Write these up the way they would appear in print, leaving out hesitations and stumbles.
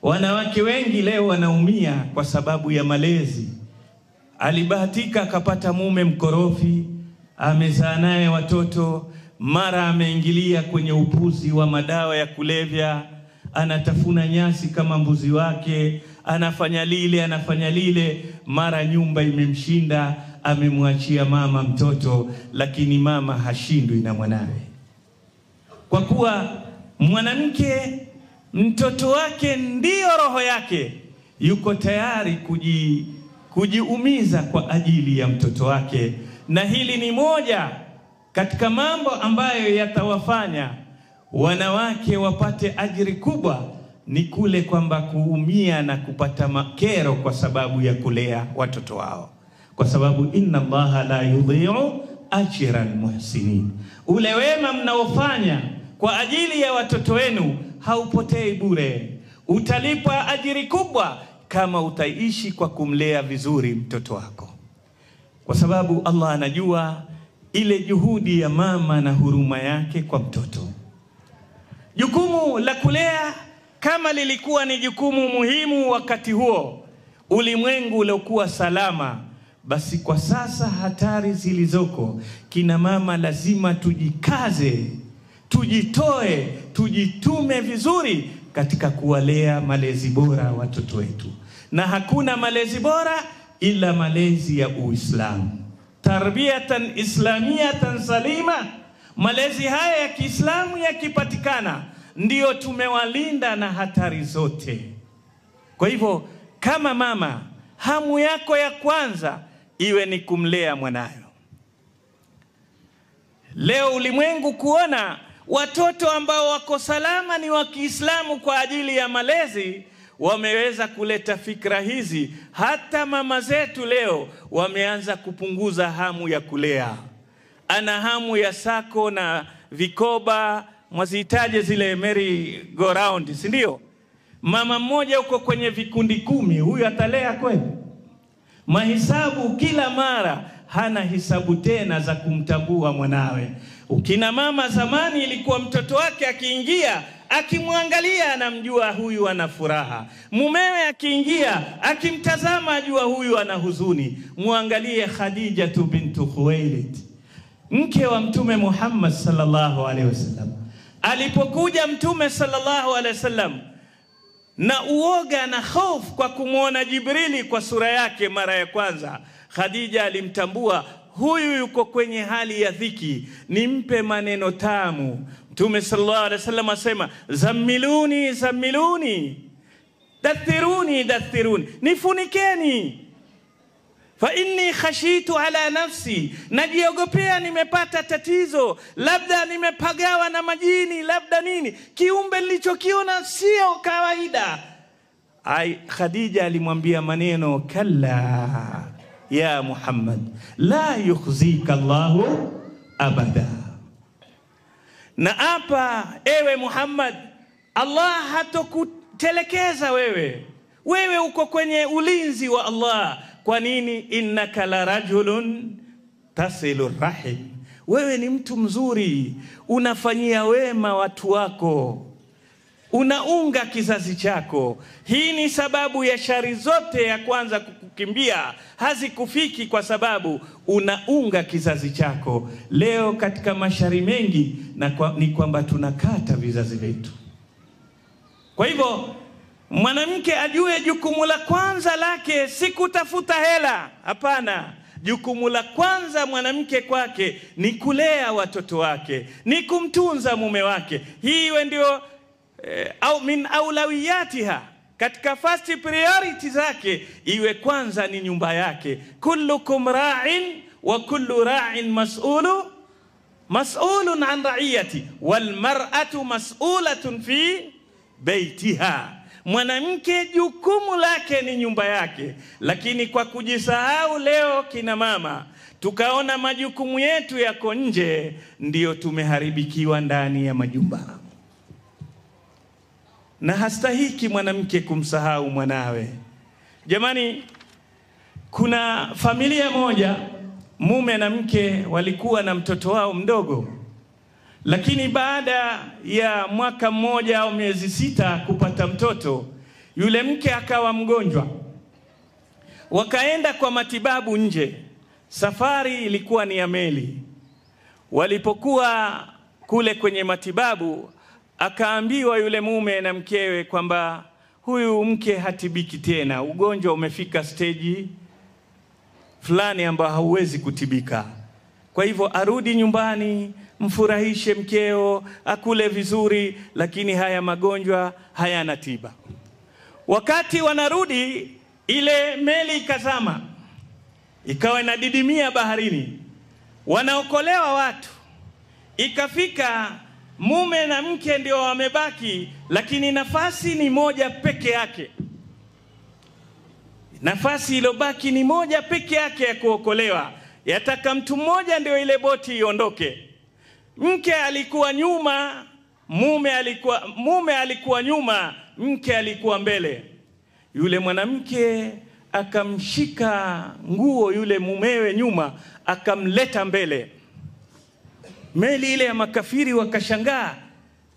Wanawake wengi leo wanaumia kwa sababu ya malezi. Alibahatika akapata mume mkorofi, amezaa naye watoto, mara ameingilia kwenye upuzi wa madawa ya kulevya, anatafuna nyasi kama mbuzi wake, anafanya lile, mara nyumba imemshinda, amemwachia mama mtoto, lakini mama hashindwi na mwanawe. Kwa kuwa mwanamke mtoto wake ndiyo roho yake, yuko tayari kujiumiza kwa ajili ya mtoto wake. Na hili ni moja katika mambo ambayo yatawafanya wanawake wapate ajiri kubwa, ni kule kwamba kuumia na kupata makero kwa sababu ya kulea watoto wao. Kwa sababu inna Allaha la yudhi'u ajra almuhsinin, ule wema mnaofanya kwa ajili ya watoto wenu haupotei bure. Utalipa ajiri kubwa kama utaishi kwa kumlea vizuri mtoto wako, kwa sababu Allah anajua ile juhudi ya mama na huruma yake kwa mtoto. Jukumu la kulea kama lilikuwa ni jukumu muhimu wakati huo, ulimwengu uliokuwa salama, basi kwa sasa hatari zilizoko, kina mama lazima tujikaze, tujitoe, tujitume vizuri katika kuwalea malezi bora watoto wetu. Na hakuna malezi bora ila malezi ya Uislamu. Tarbiyatan islamiyatan salima, malezi haya ya Kiislamu yakipatikana, ndiyo tumewalinda na hatari zote. Kwa hivyo kama mama, hamu yako ya kwanza iwe ni kumlea mwanayo. Leo ulimwengu kuona watoto ambao wako salama ni wa Kiislamu kwa ajili ya malezi, wameweza kuleta fikra hizi. Hata mama zetu leo wameanza kupunguza hamu ya kulea. Ana hamu ya sako na vikoba, mwazitaje zile merry go round, si ndio? Mama mmoja uko kwenye vikundi 10, huyu atalea kweli? Mahisabu kila mara, hana hisabu tena za kumtambua mwanawe. Ukina mama zamani ilikuwa mtoto wake akiingia, akimwangalia anamjua huyu ana furaha. Mumewe akiingia, akimtazama ajua huyu ana huzuni. Muangalie Khadija bintu Khuwailid, mke wa Mtume Muhammad sallallahu alaihi wasallam. Alipokuja Mtume sallallahu alaihi wasallam na uoga na hofu kwa kumwona Jibrili kwa sura yake mara ya kwanza, Khadija alimtambua huyu yuko kwenye hali ya dhiki, nimpe maneno tamu. Mtume sallallahu alaihi wasallam asema, zammiluni zammiluni, dathiruni dathiruni, nifunikeni, fa inni khashitu ala nafsi, najiogopea nimepata tatizo, labda nimepagawa na majini, labda nini, kiumbe nilichokiona sio kawaida. Khadija alimwambia maneno, kalla ya Muhammad, la yukhzika Allahu abada. Na hapa ewe Muhammad, Allah hatokutelekeza wewe. Wewe uko kwenye ulinzi wa Allah. Kwa nini? Innaka la rajulun tasilu rahim, wewe ni mtu mzuri, unafanyia wema watu wako, unaunga kizazi chako. Hii ni sababu ya shari zote ya kwanza kukukimbia, hazikufiki kwa sababu unaunga kizazi chako. Leo katika mashari mengi ni kwamba tunakata vizazi vyetu. Kwa hivyo mwanamke ajue jukumu la kwanza lake si kutafuta hela, hapana. Jukumu la kwanza mwanamke kwake ni kulea watoto wake, ni kumtunza mume wake. Hii iwe ndio au min aulawiyatiha, katika first priority zake iwe kwanza ni nyumba yake. Kullukum ra'in wa kullu ra'in mas'ulun an ra'iyati wal mar'atu mas'ulatun fi baitiha. Mwanamke jukumu lake ni nyumba yake, lakini kwa kujisahau leo kina mama, tukaona majukumu yetu yako nje, ndiyo tumeharibikiwa ndani ya majumba. Na hastahiki mwanamke kumsahau mwanawe. Jamani, kuna familia moja, mume na mke walikuwa na mtoto wao mdogo. Lakini baada ya mwaka mmoja au miezi 6 kupata mtoto, yule mke akawa mgonjwa. Wakaenda kwa matibabu nje. Safari ilikuwa ni ya meli. Walipokuwa kule kwenye matibabu, akaambiwa yule mume na mkewe kwamba huyu mke hatibiki tena, ugonjwa umefika stage fulani ambao hauwezi kutibika. Kwa hivyo arudi nyumbani, mfurahishe mkeo, akule vizuri, lakini haya magonjwa hayana tiba. Wakati wanarudi, ile meli ikazama, ikawa inadidimia baharini, wanaokolewa watu. Ikafika mume na mke ndio wamebaki, lakini nafasi ni moja peke yake. Nafasi ilobaki ni moja peke yake ya kuokolewa. Yataka mtu mmoja ndio ile boti iondoke. Mke alikuwa nyuma, mume alikuwa nyuma, mke alikuwa mbele. Yule mwanamke akamshika nguo yule mumewe nyuma, akamleta mbele. Meli ile ya makafiri wakashangaa,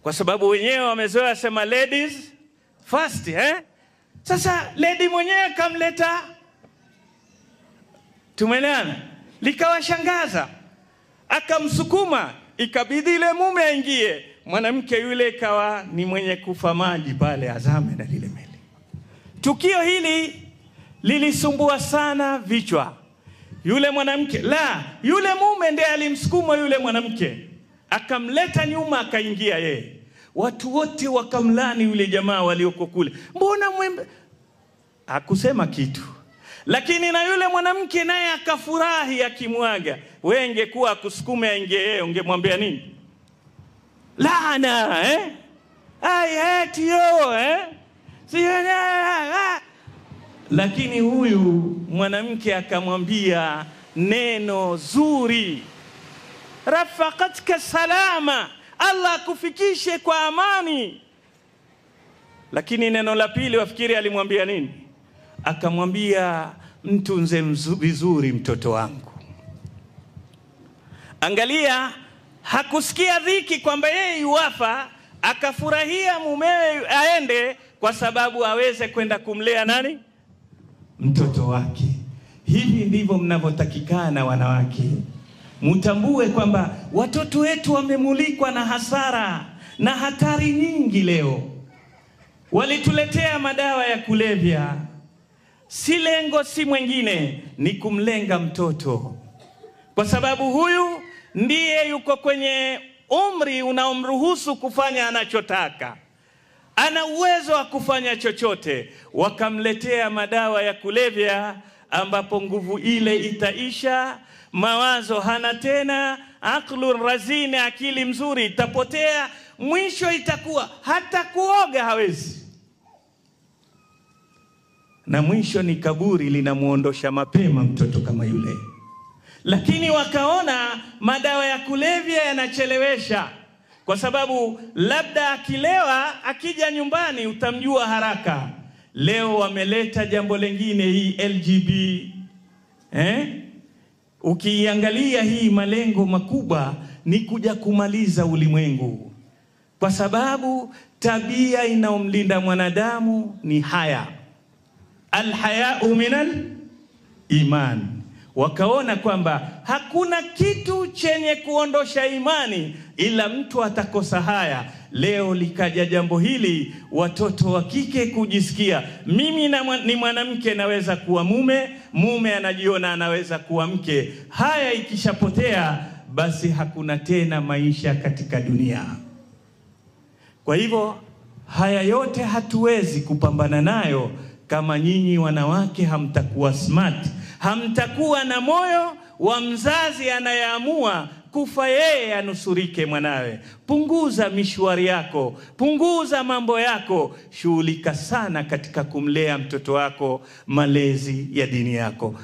kwa sababu wenyewe wamezoea sema ladies first, Sasa lady mwenyewe akamleta, tumeelewana? Likawashangaza, akamsukuma, ikabidi ile mume aingie. Mwanamke yule ikawa ni mwenye kufa maji pale, azame na lile meli. Tukio hili lilisumbua sana vichwa. Yule mwanamke, yule mume ndiye alimsukuma yule mwanamke, akamleta nyuma, akaingia yeye. Watu wote wakamlani yule jamaa walioko kule. Mbona hakusema kitu. Lakini na yule mwanamke naye akafurahi, akimwaga. Wewe ingekuwa akusukume aingie yeye, ungemwambia nini? Laana, I hate you, Lakini huyu mwanamke akamwambia neno zuri, rafaqatka salama, Allah kufikishe kwa amani. Lakini neno la pili wafikiri alimwambia nini? Akamwambia mtunze vizuri mtoto wangu. Angalia, hakusikia dhiki kwamba yeye yuwafa, akafurahia mumewe aende kwa sababu aweze kwenda kumlea nani? Mtoto wake. Hivi ndivyo mnavyotakikana wanawake. Mutambue kwamba watoto wetu wamemulikwa na hasara na hatari nyingi leo. Walituletea madawa ya kulevya. Si lengo si mwingine, ni kumlenga mtoto. Kwa sababu huyu ndiye yuko kwenye umri unaomruhusu kufanya anachotaka. Ana uwezo wa kufanya chochote. Wakamletea madawa ya kulevya ambapo nguvu ile itaisha, mawazo hana tena, aklu razini, akili mzuri itapotea, mwisho itakuwa hata kuoga hawezi. Na mwisho ni kaburi linamuondosha mapema mtoto kama yule. Lakini wakaona madawa ya kulevya yanachelewesha, kwa sababu labda akilewa akija nyumbani utamjua haraka. Leo wameleta jambo lingine, hii LGB. Ukiangalia hii malengo makubwa ni kuja kumaliza ulimwengu. Kwa sababu tabia inaomlinda mwanadamu ni haya. Alhaya'u minal iman. Wakaona kwamba hakuna kitu chenye kuondosha imani ila mtu atakosa haya. Leo likaja jambo hili, watoto wa kike kujisikia mimi ni mwanamke, naweza kuwa mume, mume anajiona anaweza kuwa mke. Haya ikishapotea, basi hakuna tena maisha katika dunia. Kwa hivyo haya yote hatuwezi kupambana nayo kama nyinyi wanawake hamtakuwa smart, hamtakuwa na moyo wa mzazi anayeamua kufa yeye anusurike mwanawe. Punguza mishwari yako, punguza mambo yako, shughulika sana katika kumlea mtoto wako, malezi ya dini yako.